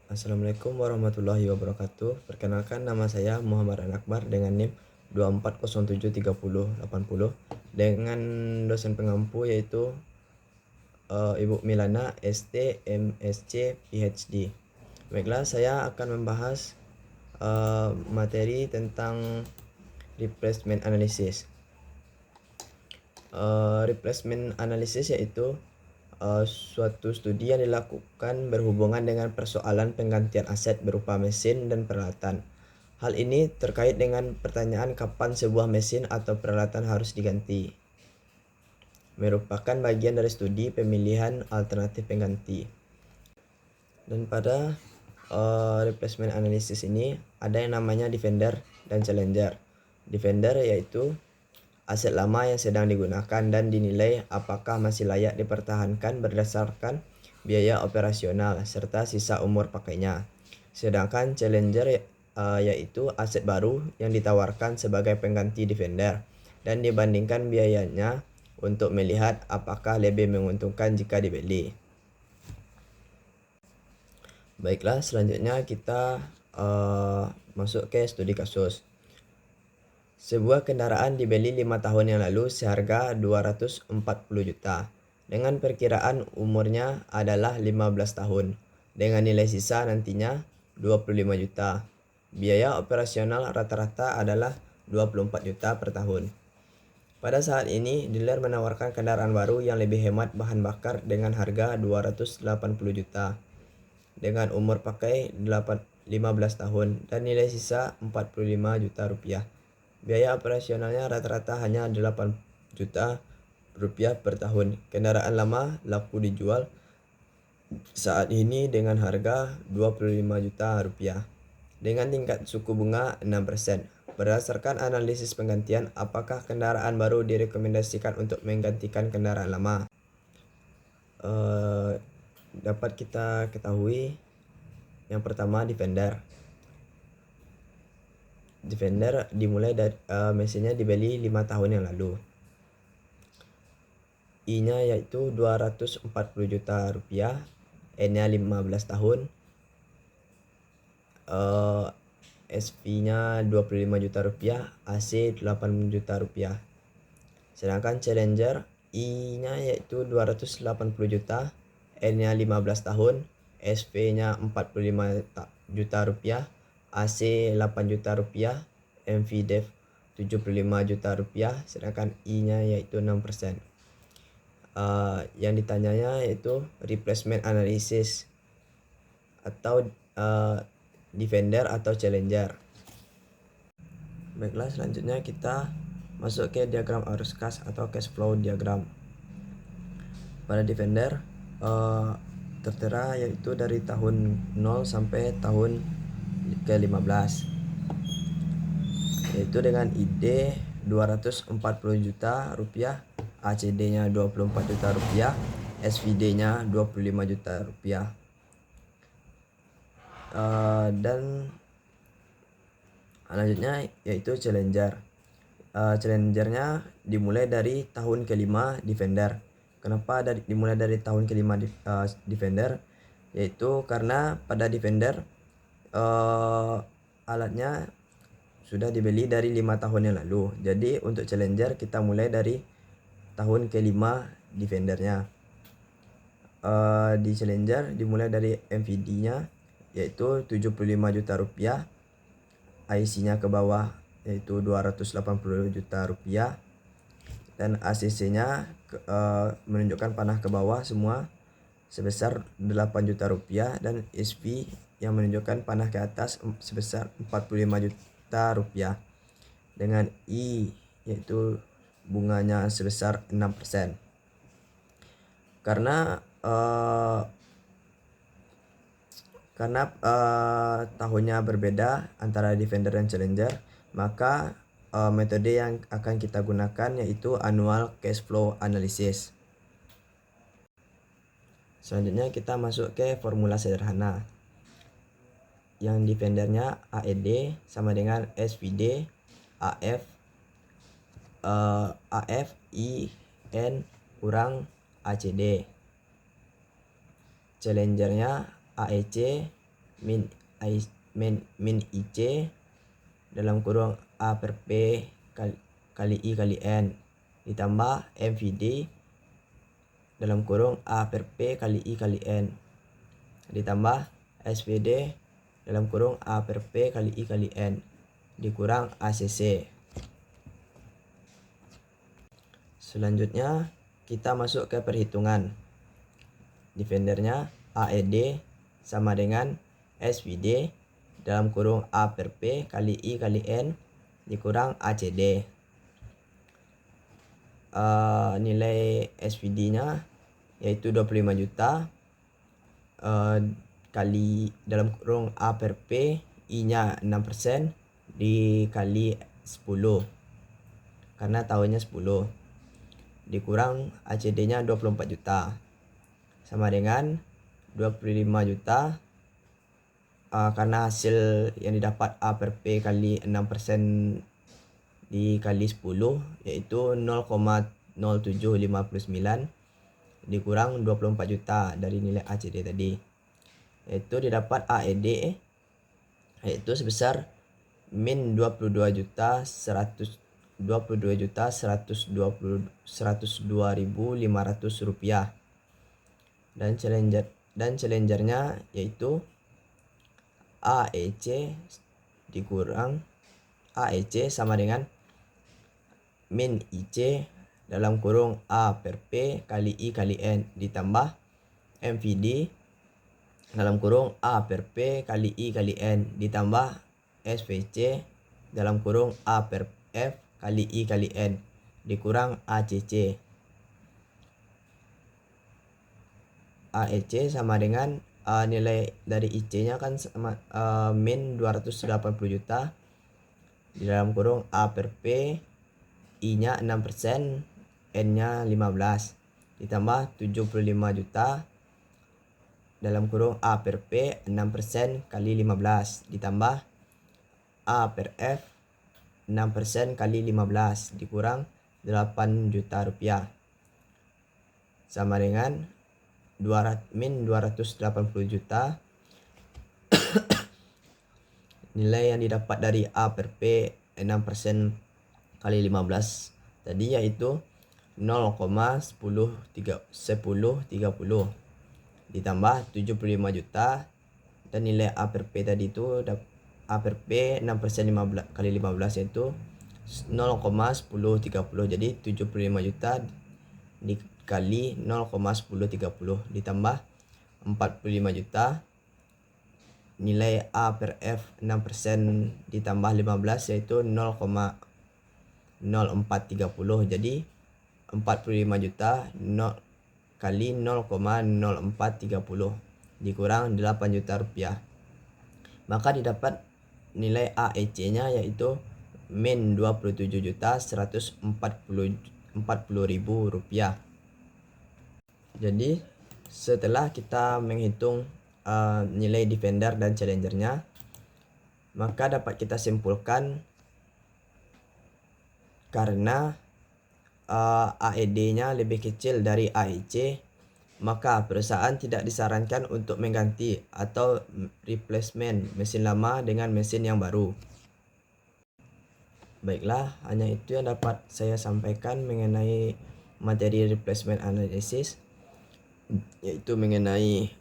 Assalamualaikum warahmatullahi wabarakatuh. Perkenalkan, nama saya Muhammad Akbar dengan NIM 24073080 dengan dosen pengampu yaitu Ibu Milana ST MSc PhD. Baiklah, saya akan membahas materi tentang replacement analysis. Replacement analysis yaitu suatu studi yang dilakukan berhubungan dengan persoalan penggantian aset berupa mesin dan peralatan. Hal ini terkait dengan pertanyaan kapan sebuah mesin atau peralatan harus diganti. Merupakan bagian dari studi pemilihan alternatif pengganti. Dan pada replacement analysis ini ada yang namanya defender dan challenger. Defender yaitu aset lama yang sedang digunakan dan dinilai apakah masih layak dipertahankan berdasarkan biaya operasional serta sisa umur pakainya. Sedangkan challenger yaitu aset baru yang ditawarkan sebagai pengganti defender dan dibandingkan biayanya untuk melihat apakah lebih menguntungkan jika dibeli. Baiklah, selanjutnya kita masuk ke studi kasus. Sebuah kendaraan dibeli 5 tahun yang lalu seharga 240 juta dengan perkiraan umurnya adalah 15 tahun dengan nilai sisa nantinya 25 juta. Biaya operasional rata-rata adalah 24 juta per tahun. Pada saat ini, dealer menawarkan kendaraan baru yang lebih hemat bahan bakar dengan harga 280 juta dengan umur pakai 15 tahun dan nilai sisa 45 juta rupiah. Biaya operasionalnya rata-rata hanya 8 juta rupiah per tahun. Kendaraan lama laku dijual saat ini dengan harga 25 juta rupiah dengan tingkat suku bunga 6%. Berdasarkan analisis penggantian, apakah kendaraan baru direkomendasikan untuk menggantikan kendaraan lama? Dapat kita ketahui yang pertama Defender dimulai dari mesinnya dibeli 5 tahun yang lalu. I-nya yaitu 240 juta rupiah, N-nya 15 tahun, SV-nya 25 juta rupiah, AC 8 juta rupiah. Sedangkan Challenger I-nya yaitu 280 juta, N-nya 15 tahun, SV-nya 45 juta rupiah, AC 8 juta rupiah, MVDEV 75 juta rupiah, sedangkan I-nya yaitu 6%. Yang ditanyanya yaitu replacement analysis atau defender atau challenger. Baiklah, selanjutnya kita masuk ke diagram arus kas atau cash flow diagram. Pada defender tertera yaitu dari tahun 0 sampai tahun ke-15, yaitu dengan ID 240 juta rupiah, ACD-nya 24 juta rupiah, SVD-nya 25 juta rupiah. Dan selanjutnya yaitu challenger. Challengernya dimulai dari tahun kelima defender. Kenapa dimulai dari tahun kelima defender? Yaitu karena pada defender alatnya sudah dibeli dari 5 tahun yang lalu. Jadi untuk challenger kita mulai dari tahun kelima defendernya. Di challenger dimulai dari MVD-nya yaitu 75 juta rupiah, IC-nya ke bawah yaitu 280 juta rupiah, dan ACC-nya menunjukkan panah ke bawah semua sebesar 8 juta rupiah, dan SV yang menunjukkan panah ke atas sebesar 45 juta rupiah dengan I yaitu bunganya sebesar 6%. Karena tahunnya berbeda antara defender dan challenger, maka metode yang akan kita gunakan yaitu annual cash flow analysis. Selanjutnya kita masuk ke formula sederhana. Yang defendernya AED sama dengan SVD AF IN kurang ACD. Challengernya AEC min IC dalam kurung A per P kali I kali N ditambah MVD dalam kurung A per P kali I kali N ditambah SVD dalam kurung A per P kali I kali N dikurang ACC. Selanjutnya kita masuk ke perhitungan. Defendernya AED sama dengan SVD dalam kurung A per P kali I kali N dikurang ACD. Nilai SVD-nya yaitu 25 juta kali dalam kurung A per P, I-nya 6% dikali 10 karena tahunnya 10 dikurang ACD-nya 24 juta sama dengan 25 juta karena hasil yang didapat A per P kali 6% dikali 10 yaitu 0,0759 dikurang 24 juta dari nilai ACD tadi, yaitu didapat AED yaitu sebesar min 22.102.500 rupiah, dan challengernya yaitu AEC sama dengan min IC dalam kurung A per P kali I kali N ditambah MVD dalam kurung A per P kali I kali N ditambah SVC dalam kurung A per F kali I kali N dikurang ACC. AEC sama dengan nilai dari IC-nya kan sama min 280 juta di dalam kurung A per P, I-nya 6%, N-nya 15 ditambah 75 juta dalam kurung A per P 6% kali 15 ditambah A per F 6% kali 15 dikurang 8 juta rupiah sama dengan min 280 juta. Nilai yang didapat dari A per P 6% kali 15 tadi yaitu 0,1030 ditambah 75 juta, dan nilai A per P tadi itu A per P 6% kali 15 yaitu 0,1030, jadi 75 juta dikali 0,1030 ditambah 45 juta. Nilai A per F 6% ditambah 15 yaitu 0,0430, jadi 45 juta kali 0,0430 dikurang 8 juta rupiah. Maka didapat nilai AEC-nya yaitu min 27.140.000 rupiah. Jadi setelah kita menghitung nilai defender dan challengernya, maka dapat kita simpulkan karena AED-nya lebih kecil dari AEC, maka perusahaan tidak disarankan untuk mengganti atau replacement mesin lama dengan mesin yang baru. Baiklah, hanya itu yang dapat saya sampaikan mengenai materi replacement analysis, yaitu mengenai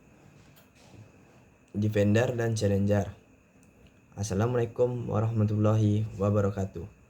defender dan challenger. Assalamualaikum warahmatullahi wabarakatuh.